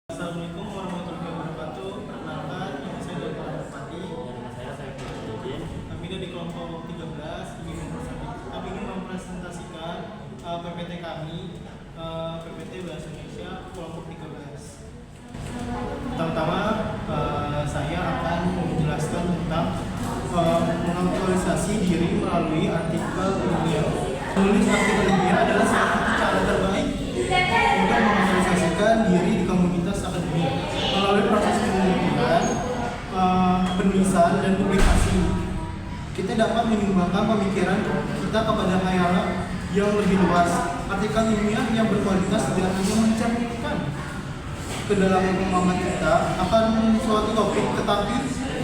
Assalamualaikum warahmatullahi wabarakatuh. Perkenalkan, nama saya Dr. Bupati. Nama saya Fitri. Kami dari kelompok 13 ingin mempresentasikan PPT kami, PPT Bahasa Indonesia kelompok 13. Pertama-tama saya akan menjelaskan tentang mengaktualisasi diri melalui artikel ilmiah. Menulis artikel ilmiah adalah salah satu cara terbaik untuk mengaktualisasikan diri di komunitas akademik melalui proses penelitian, penulisan, dan publikasi. Kita dapat menyumbangkan pemikiran kita kepada khayal yang lebih luas. Artikel ilmiah yang berkualitas tidak hanya mencerminkan kedalaman pemahaman kita akan suatu topik, tetapi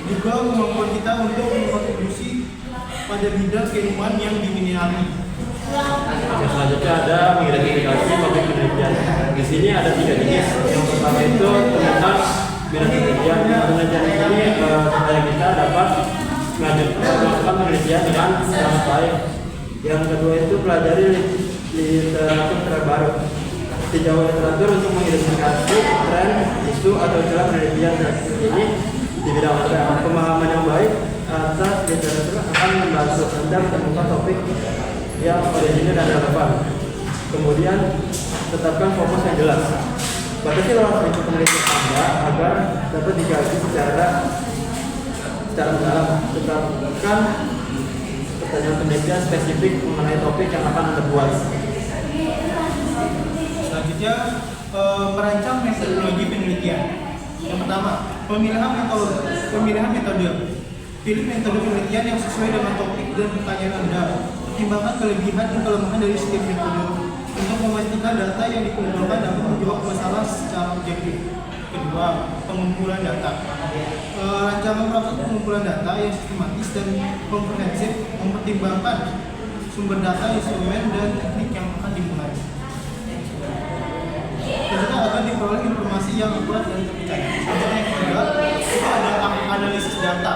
juga kemampuan kita untuk berkontribusi pada bidang keilmuan yang diminati. Yang selanjutnya ada mengidentifikasi topik penelitian. Di sini ada 3 jenis. Yang pertama itu tentang bidang penelitian. Penelitian ini supaya kita dapat melakukan penelitian dengan sangat baik. Yang kedua itu pelajari literatur terbaru. Tinjau literatur untuk mengidentifikasi tren, isu atau celah penelitian ini di bidang apa. Pemahaman yang baik atas literatur akan membantu Anda menemukan topik yang original dan relevan. Kemudian tetapkan fokus yang jelas. Batasi luas lingkup penelitian Anda agar dapat dikaji secara mendalam. Tetapkan pertanyaan penelitian spesifik mengenai topik yang akan Anda buat. Selanjutnya, merancang metodologi penelitian. Yang pertama, pemilihan metode. Pilih metode penelitian yang sesuai dengan topik dan pertanyaan Anda. Pertimbangkan kelebihan dan kelemahan dari setiap metode untuk memastikan data yang dikumpulkan dapat menjawab masalah secara objektif. Kedua, pengumpulan data. Rancangan proses pengumpulan data yang sistematis dan komprehensif mempertimbangkan sumber data, instrumen, dan teknik yang akan dimulai. Selanjutnya akan diperoleh informasi yang akurat dan terpercaya. Selanjutnya yang kedua, itu ada analisis data.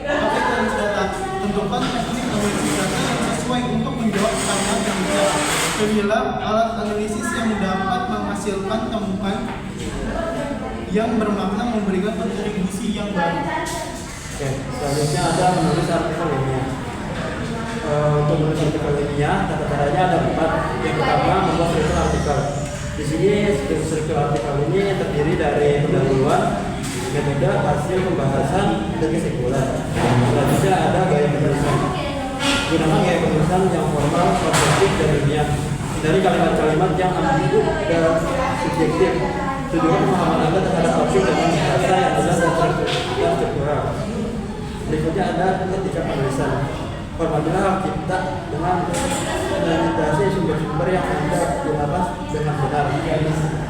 Apa itu analisis data? Tentukan teknik analisis data yang sesuai untuk menjawab pertanyaan penelitian. Pilihlah alat analisis yang dapat menghasilkan temuan yang bermakna memberikan kontribusi yang baru. Oke, selanjutnya ada menulis artikel ilmiah. Untuk menulis artikel ilmiah, tata caranya ada 4. Yang pertama, membuat struktur artikel. Di sini struktur artikel ini terdiri dari pendahuluan, metode, hasil pembahasan, dan kesimpulan. Selanjutnya ada gaya penulisan. Gunakan gaya penulisan yang formal, objektif, dan ilmiah. Hindari kalimat-kalimat yang ambigu dan subjektif. Tujuan pemahaman Anda terhadap topik dengan bahasa yang jelas dan struktural. Berikutnya ada etika penulisan. Hormatilah hak cipta dengan mengatasi sumber-sumber yang Anda gunakan dengan benar.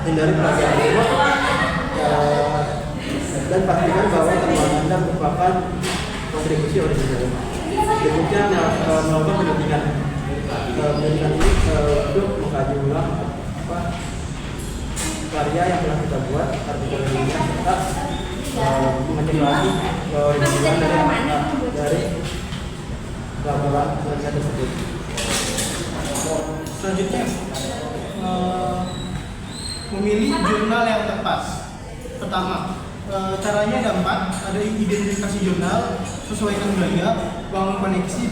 Hindari plagiarisme dan pastikan bahwa temuan Anda merupakan kontribusi original. Berikutnya melakukan penelitian. Penelitian ini untuk mengkaji ulang karya yang telah kita buat, artikel ilmiah, serta mengecek lagi keoriginal dari laporan penelitian tersebut. Selanjutnya, memilih jurnal yang tepat. Pertama, caranya ada 4. Ada identifikasi jurnal, sesuaikan gaya, bangun koneksi,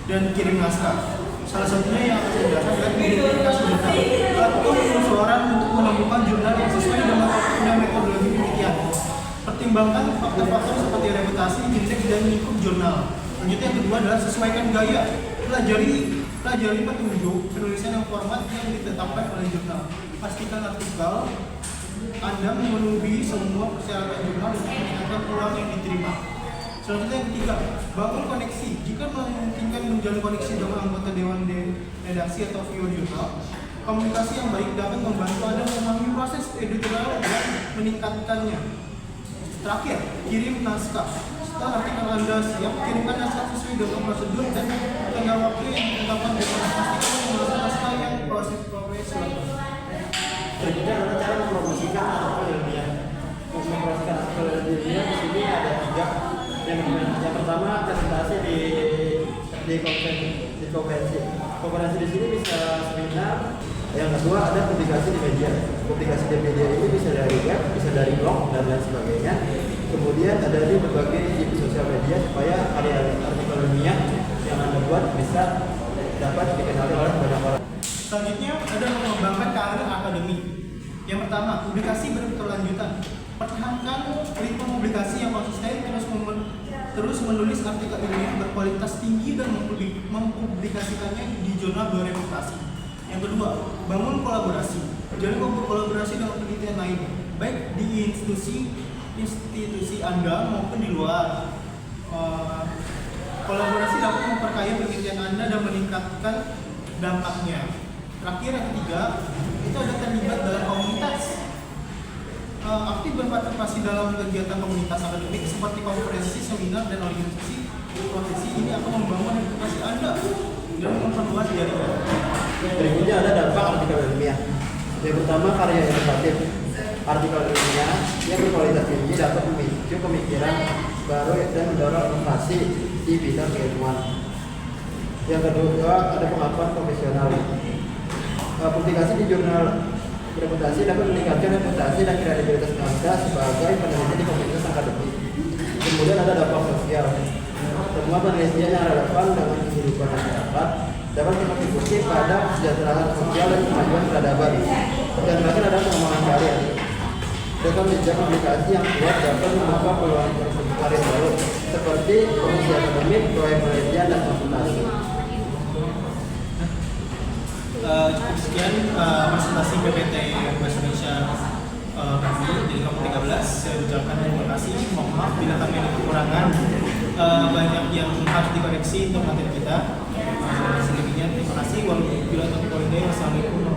dan kirim naskah. Salah satunya yang akan saya jelaskan adalah identifikasi jurnal. Lakukan penelusuran untuk menemukan jurnal yang sesuai dengan topik dan metodologi penelitian. Pertimbangkan faktor-faktor seperti reputasi, indeks, dan lingkup jurnal. Selanjutnya yang kedua adalah sesuaikan gaya. Pelajari petunjuk penulisan yang format yang ditetapkan oleh jurnal. Pastikan artikel Anda memenuhi semua persyaratan jurnal untuk mencatat ulang yang diterima. Selanjutnya yang ketiga, bangun koneksi. Jika memungkinkan menjalin koneksi dengan anggota dewan redaksi atau viewer jurnal, komunikasi yang baik dapat membantu Anda memahami proses editorial dan meningkatkannya. Terakhir, kirim naskah. Setelah artikel Anda siap, kirimkan naskah sesuai dengan prosedur dan tengah waktu yang ditetapkan dengan pastikan menggunakan naskah yang profesional. Selanjutnya adalah cara mempromosikan artikel ilmiah. Untuk mempromosikan artikel ilmiah di sini ada 3. Yang pertama, presentasi di konferensi. Konferensi di sini bisa seminar, Yang kedua ada publikasi di media. Publikasi di media ini bisa dari web, bisa dari blog dan lain sebagainya. Kemudian ada di berbagai di sosial media supaya karya artikel ilmiah yang Anda buat bisa dapat dikenali oleh banyak orang. Selanjutnya ada mengembangkan karir akademik. Yang pertama, publikasi berkelanjutan. Pertahankan ritme publikasi yang konsisten, terus menulis artikel ilmiah berkualitas tinggi dan mempublikasikannya di jurnal bereputasi. Yang kedua, bangun kolaborasi. Jalin kolaborasi dengan penelitian lain, baik di institusi Anda maupun di luar. Kolaborasi dapat memperkaya penelitian Anda dan meningkatkan dampaknya. Terakhir, yang ketiga, itu ada terlibat dalam komunitas. Aktif berpartisipasi dalam kegiatan komunitas akademik seperti konferensi, seminar, dan organisasi profesi ini akan membangun reputasi Anda dan memperluas jaringan. Berikutnya ada dampak artikel ilmiah. Yang pertama, karya inovatif. Artikel ilmiah yang berkualitas tinggi dapat memicu pemikiran baru dan mendorong inovasi di bidang keilmuan. Yang kedua, ada pengakuan profesional. Publikasi di jurnal reputasi dapat meningkatkan reputasi dan kredibilitas Anda sebagai peneliti di komunitas akademik. Kemudian ada dampak sosial. Semua penelitian yang relevan dengan kehidupan masyarakat dapat berkontribusi pada kesejahteraan sosial dan kemajuan peradaban. Dan terakhir ada pengembangan karya. Rekam jejak publikasi yang kuat dapat membuka peluang karya baru seperti komisi akademik, proyek penelitian, dan konsultasi. Cukup sekian presentasi PPT Bahasa Indonesia kami dari kelompok 13. Saya ucapkan terima kasih. Mohon maaf bila kami ada kekurangan, banyak yang harus dikoreksi untuk materi kita. Selebihnya terima kasih. Wabillahi taufiq wal hidayah. Wassalamualaikum warahmatullahi wabarakatuh.